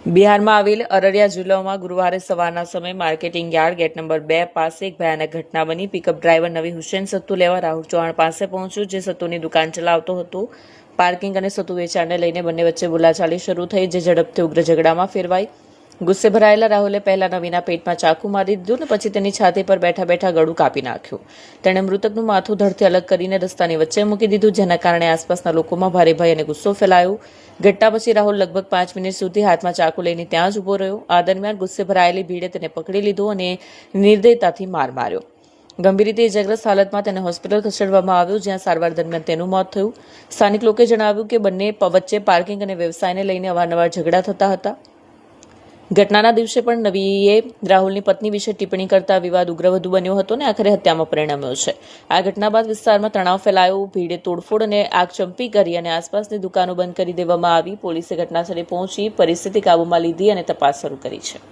બિહારમાં આવેલ અરરિયા જિલ્લામાં ગુરુવારે સવારના સમયે માર્કેટિંગ યાર્ડ ગેટ નંબર 2 પાસે એક ભયાનક ઘટના બની। પિકઅપ ડ્રાઈવર નવી હુસેન સત્તુ લેવા રાહુલ ચૌહાણ પાસે પહોંચ્યો, જે સત્તુની દુકાન ચલાવતો હતો। પાર્કિંગ અને સત્તુ વેચાણને લઈને બંને વચ્ચે બોલાચાલી શરૂ થઈ, જે ઝડપથી ઉગ્ર ઝઘડામાં ફેરવાઈ। ગુસ્સે ભરાયેલા રાહુલે પહેલા નવીના પેટમાં ચાકુ મારી દીધું અને પછી તેની છાતી પર બેઠા બેઠા ગળું કાપી નાખ્યું। તેણે મૃતકનું માથું ધડથી અલગ કરીને રસ્તાની વચ્ચે મૂકી દીધું, જેના કારણે આસપાસના લોકોમાં ભારે ભય અને ગુસ્સો ફેલાયો। ઘટના પછી રાહુલ લગભગ 5 મિનિટ સુધી હાથમાં ચાકુ લઈને ત્યાં જ ઊભો રહ્યો। આ દરમિયાન ગુસ્સે ભરાયેલી ભીડે તેને પકડી લીધો અને નિર્દયતાથી માર માર્યો। ગંભીર રીતે ઇજાગ્રસ્ત હાલતમાં તેને હોસ્પિટલ ખસેડવામાં આવ્યો, જ્યાં સારવાર દરમિયાન તેનું મોત થયું। સ્થાનિક લોકોએ જણાવ્યું કે બંને વચ્ચે પાર્કિંગ અને વ્યવસાયને લઈને અવારનવાર ઝઘડા થતા હતા। ઘટનાના દિવસે પણ નવીએ રાહુલની પત્ની વિશે ટિપ્પણી કરતા વિવાદ ઉગ્ર વધુ બન્યો હતો અને આખરે હત્યામાં પરિણમ્યો છે। આ ઘટના બાદ વિસ્તારમાં તણાવ ફેલાયો, ભીડે તોડફોડ અને આગચંપી કરી અને આસપાસની દુકાનો બંધ કરી દેવામાં આવી। પોલીસે ઘટનાસ્થળે પહોંચી પરિસ્થિતિ કાબૂમાં લીધી અને તપાસ શરૂ કરી છે।